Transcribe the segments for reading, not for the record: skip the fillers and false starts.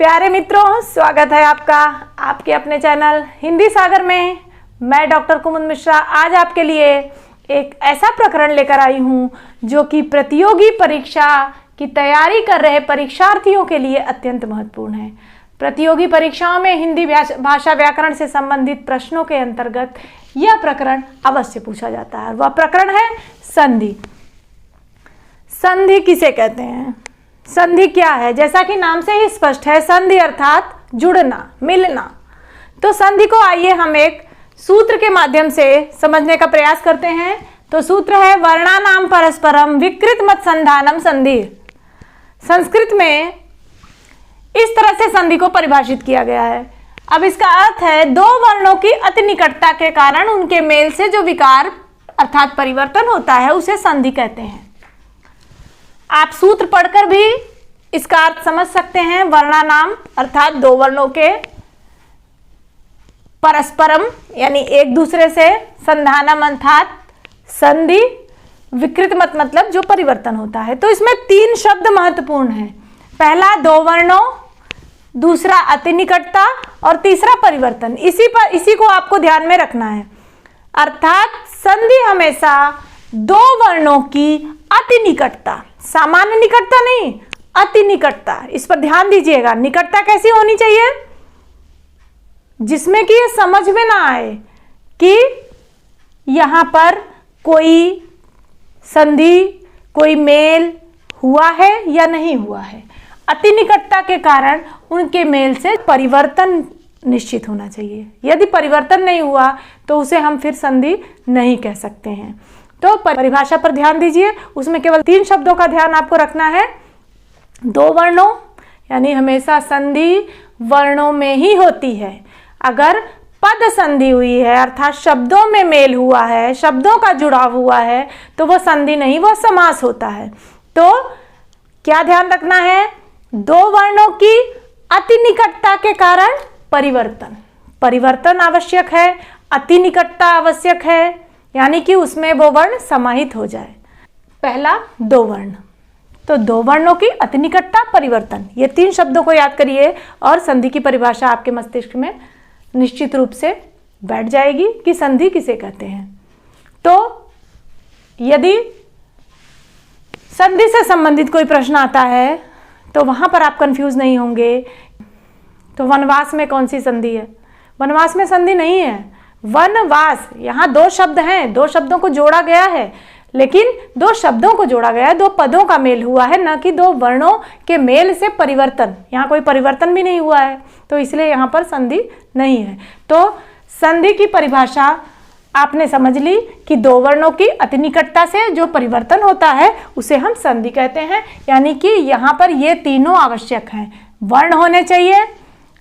प्यारे मित्रों, स्वागत है आपका आपके अपने चैनल हिंदी सागर में। मैं डॉक्टर कुमुद मिश्रा आज आपके लिए एक ऐसा प्रकरण लेकर आई हूँ जो कि प्रतियोगी परीक्षा की तैयारी कर रहे परीक्षार्थियों के लिए अत्यंत महत्वपूर्ण है। प्रतियोगी परीक्षाओं में हिंदी भाषा व्याकरण से संबंधित प्रश्नों के अंतर्गत यह प्रकरण अवश्य पूछा जाता है। वह प्रकरण है संधि। संधि किसे कहते हैं? संधि क्या है? जैसा कि नाम से ही स्पष्ट है, संधि अर्थात जुड़ना, मिलना। तो संधि को आइए हम एक सूत्र के माध्यम से समझने का प्रयास करते हैं। तो सूत्र है वर्णानाम परस्परम विकृत मत संधानम संधि। संस्कृत में इस तरह से संधि को परिभाषित किया गया है। अब इसका अर्थ है दो वर्णों की अति निकटता के कारण उनके मेल से जो विकार अर्थात परिवर्तन होता है उसे संधि कहते हैं। आप सूत्र पढ़कर भी इसका अर्थ समझ सकते हैं। वर्णानाम अर्थात दो वर्णों के, परस्परम यानी एक दूसरे से, संधानम अर्थात संधि, विकृत मत मतलब जो परिवर्तन होता है। तो इसमें तीन शब्द महत्वपूर्ण हैं। पहला दो वर्णों, दूसरा अति निकटता और तीसरा परिवर्तन। इसी को आपको ध्यान में रखना है। अर्थात संधि हमेशा दो वर्णों की अति निकटता, सामान्य निकटता नहीं, अति निकटता, इस पर ध्यान दीजिएगा। निकटता कैसी होनी चाहिए? जिसमें कि ये समझ में ना आए कि यहां पर कोई संधि, कोई मेल हुआ है या नहीं हुआ है। अति निकटता के कारण उनके मेल से परिवर्तन निश्चित होना चाहिए। यदि परिवर्तन नहीं हुआ तो उसे हम फिर संधि नहीं कह सकते हैं। तो परिभाषा पर ध्यान दीजिए। उसमें केवल तीन शब्दों का ध्यान आपको रखना है। दो वर्णों यानी हमेशा संधि वर्णों में ही होती है। अगर पद संधि हुई है अर्थात शब्दों में मेल हुआ है, शब्दों का जुड़ाव हुआ है, तो वह संधि नहीं, वह समास होता है। तो क्या ध्यान रखना है? दो वर्णों की अति निकटता के कारण परिवर्तन आवश्यक है, अति निकटता आवश्यक है, यानी कि उसमें वो वर्ण समाहित हो जाए। पहला दो वर्ण, तो दो वर्णों की अति निकटता, परिवर्तन, ये तीन शब्दों को याद करिए और संधि की परिभाषा आपके मस्तिष्क में निश्चित रूप से बैठ जाएगी कि संधि किसे कहते हैं। तो यदि संधि से संबंधित कोई प्रश्न आता है तो वहां पर आप कंफ्यूज नहीं होंगे। तो वनवास में कौन सी संधि है? वनवास में संधि नहीं है। वनवास, यहाँ दो शब्द हैं, दो शब्दों को जोड़ा गया है, लेकिन दो शब्दों को जोड़ा गया है, दो पदों का मेल हुआ है, न कि दो वर्णों के मेल से परिवर्तन। यहाँ कोई परिवर्तन भी नहीं हुआ है, तो इसलिए यहाँ पर संधि नहीं है। तो संधि की परिभाषा आपने समझ ली कि दो वर्णों की अति निकटता से जो परिवर्तन होता है उसे हम संधि कहते हैं। यानी कि यहाँ पर ये तीनों आवश्यक हैं। वर्ण होने चाहिए,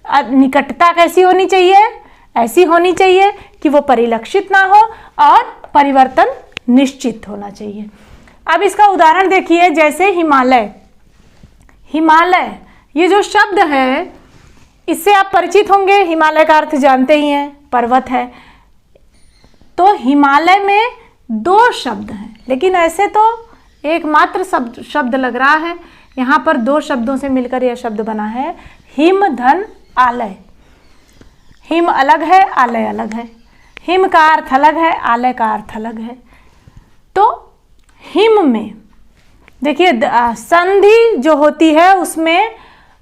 निकटता कैसी होनी चाहिए? ऐसी होनी चाहिए कि वो परिलक्षित ना हो, और परिवर्तन निश्चित होना चाहिए। अब इसका उदाहरण देखिए, जैसे हिमालय। हिमालय ये जो शब्द है इससे आप परिचित होंगे। हिमालय का अर्थ जानते ही हैं, पर्वत है। तो हिमालय में दो शब्द हैं, लेकिन ऐसे तो एकमात्र शब्द लग रहा है। यहाँ पर दो शब्दों से मिलकर यह शब्द बना है हिम धन आलय। हिम अलग है, आलय अलग है। हिम का अर्थ अलग है, आलय का अर्थ अलग है। तो हिम में देखिए संधि जो होती है उसमें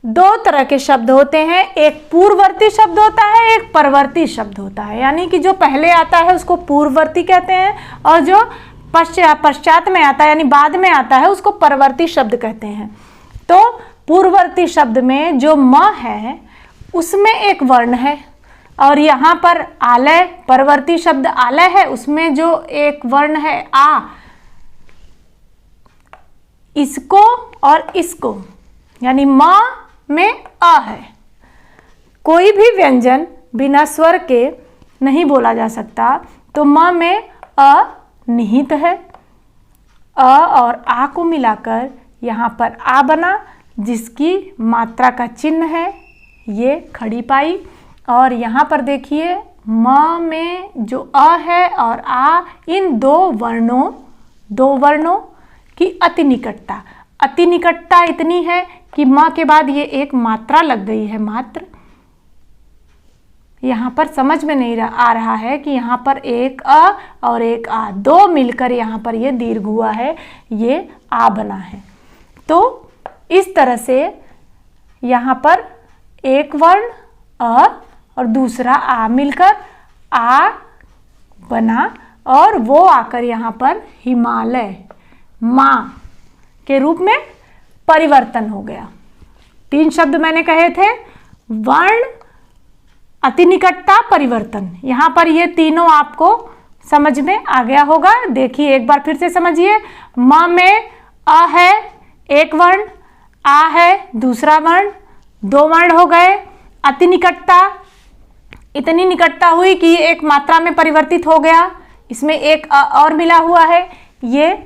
दो तरह के शब्द होते हैं। एक पूर्ववर्ती शब्द होता है, एक परवर्ती शब्द होता है। यानी कि जो पहले आता है उसको पूर्ववर्ती कहते हैं, और जो पश्चात में आता है यानी बाद में आता है उसको परवर्ती शब्द कहते हैं। तो पूर्ववर्ती शब्द में जो म है उसमें एक वर्ण है, और यहाँ पर आलय, परवर्ती शब्द आलय है, उसमें जो एक वर्ण है आ, इसको और इसको, यानी म में अ है। कोई भी व्यंजन बिना स्वर के नहीं बोला जा सकता, तो म में अ निहित है। अ और आ को मिलाकर यहाँ पर आ बना, जिसकी मात्रा का चिन्ह है ये खड़ी पाई। और यहाँ पर देखिए म में जो अ है और आ, इन दो वर्णों की अति निकटता इतनी है कि म के बाद ये एक मात्रा लग गई है, मात्र। यहाँ पर समझ में नहीं आ रहा है कि यहाँ पर एक अ और एक आ, दो मिलकर यहाँ पर ये दीर्घ हुआ है, ये आ बना है। तो इस तरह से यहाँ पर एक वर्ण अ और दूसरा आ मिलकर आ बना और वो आकर यहाँ पर हिमालय माँ के रूप में परिवर्तन हो गया। 3 शब्द मैंने कहे थे, वर्ण, अति निकटता, परिवर्तन। यहाँ पर ये तीनों आपको समझ में आ गया होगा। देखिए एक बार फिर से समझिए। म में अ है एक वर्ण, आ है दूसरा वर्ण, 2 वर्ण हो गए। अति निकटता, इतनी निकटता हुई कि एक मात्रा में परिवर्तित हो गया, इसमें एक अ और मिला हुआ है। ये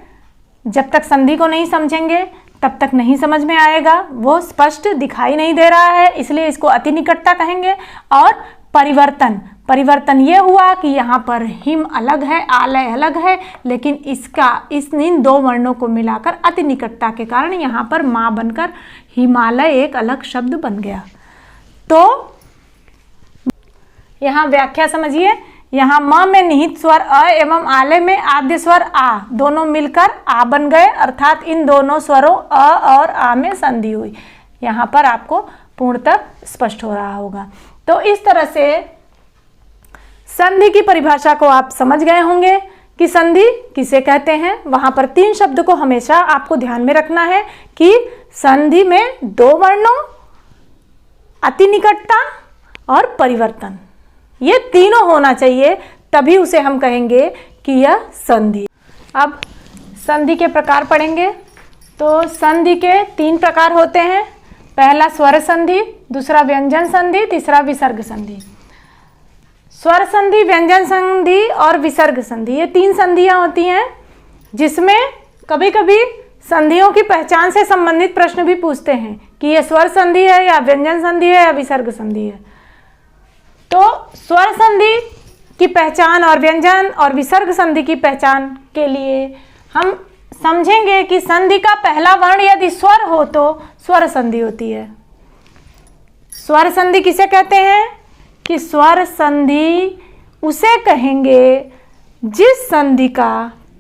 जब तक संधि को नहीं समझेंगे तब तक नहीं समझ में आएगा, वो स्पष्ट दिखाई नहीं दे रहा है, इसलिए इसको अति निकटता कहेंगे। और परिवर्तन, परिवर्तन ये हुआ कि यहाँ पर हिम अलग है, आलय अलग है, लेकिन इन 2 वर्णों को मिलाकर अति निकटता के कारण यहाँ पर माँ बनकर हिमालय एक अलग शब्द बन गया। तो यहाँ व्याख्या समझिए। यहाँ म में निहित स्वर अ एवं आलय में आद्य स्वर आ दोनों मिलकर आ बन गए, अर्थात इन दोनों स्वरों अ और आ में संधि हुई। यहाँ पर आपको पूर्णतः स्पष्ट हो रहा होगा। तो इस तरह से संधि की परिभाषा को आप समझ गए होंगे कि संधि किसे कहते हैं। वहां पर 3 शब्द को हमेशा आपको ध्यान में रखना है कि संधि में 2 वर्णों, अति निकटता और परिवर्तन, ये तीनों होना चाहिए, तभी उसे हम कहेंगे कि यह संधि। अब संधि के प्रकार पढ़ेंगे। तो संधि के 3 प्रकार होते हैं। पहला स्वर संधि, दूसरा व्यंजन संधि, तीसरा विसर्ग संधि। स्वर संधि, व्यंजन संधि और विसर्ग संधि, ये 3 संधियां होती हैं, जिसमें कभी कभी संधियों की पहचान से संबंधित प्रश्न भी पूछते हैं कि ये स्वर संधि है या व्यंजन संधि है या विसर्ग संधि है। तो स्वर संधि की पहचान और व्यंजन और विसर्ग संधि की पहचान के लिए हम समझेंगे कि संधि का पहला वर्ण यदि स्वर हो तो स्वर संधि होती है। स्वर संधि किसे कहते हैं कि स्वर संधि उसे कहेंगे जिस संधि का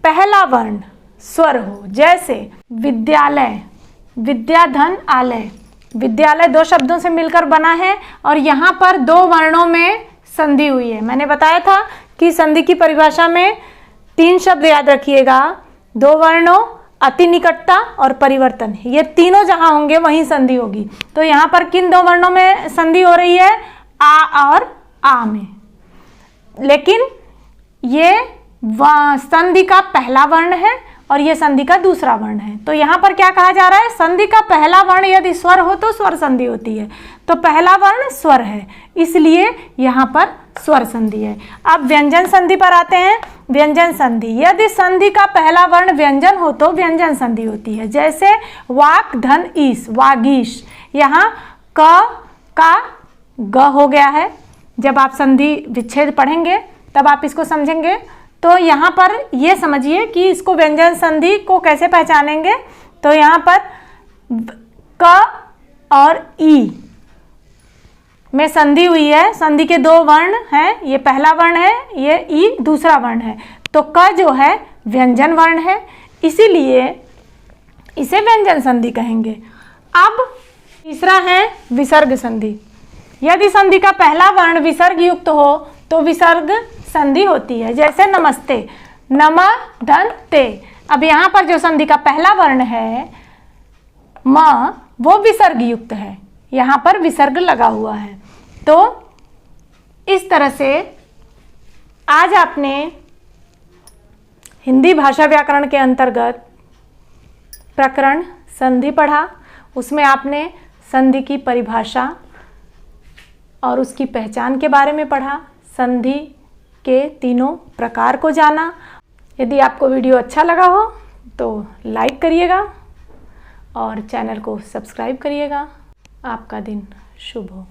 पहला वर्ण स्वर हो। जैसे विद्यालय, विद्याधन, आलय। विद्यालय 2 शब्दों से मिलकर बना है और यहाँ पर 2 वर्णों में संधि हुई है। मैंने बताया था कि संधि की परिभाषा में 3 शब्द याद रखिएगा, 2 वर्णों, अति निकटता और परिवर्तन। ये तीनों जहाँ होंगे वहीं संधि होगी। तो यहाँ पर किन 2 वर्णों में संधि हो रही है? आ और आ में। लेकिन ये संधि का पहला वर्ण है और ये संधि का दूसरा वर्ण है। तो यहाँ पर क्या कहा जा रहा है? संधि का पहला वर्ण यदि स्वर हो तो स्वर संधि होती है। तो पहला वर्ण स्वर है, इसलिए यहाँ पर स्वर संधि है। अब व्यंजन संधि पर आते हैं। व्यंजन संधि, यदि संधि का पहला वर्ण व्यंजन हो तो व्यंजन संधि होती है। जैसे वाक, धन, ईश, वागीश। यहाँ क का ग हो गया है। जब आप संधि विच्छेद पढ़ेंगे तब आप इसको समझेंगे। तो यहाँ पर ये समझिए कि इसको व्यंजन संधि को कैसे पहचानेंगे। तो यहाँ पर क और ई में संधि हुई है। संधि के 2 वर्ण हैं, ये पहला वर्ण है, ये ई दूसरा वर्ण है। तो क जो है व्यंजन वर्ण है, इसीलिए इसे व्यंजन संधि कहेंगे। अब तीसरा है विसर्ग संधि। यदि संधि का पहला वर्ण विसर्ग युक्त हो तो विसर्ग संधि होती है। जैसे नमस्ते, नम, धन, ते। अब यहाँ पर जो संधि का पहला वर्ण है म, वो विसर्ग युक्त है, यहाँ पर विसर्ग लगा हुआ है। तो इस तरह से आज आपने हिंदी भाषा व्याकरण के अंतर्गत प्रकरण संधि पढ़ा। उसमें आपने संधि की परिभाषा और उसकी पहचान के बारे में पढ़ा, संधि के 3 प्रकार को जाना। यदि आपको वीडियो अच्छा लगा हो तो लाइक करिएगा और चैनल को सब्सक्राइब करिएगा। आपका दिन शुभ हो।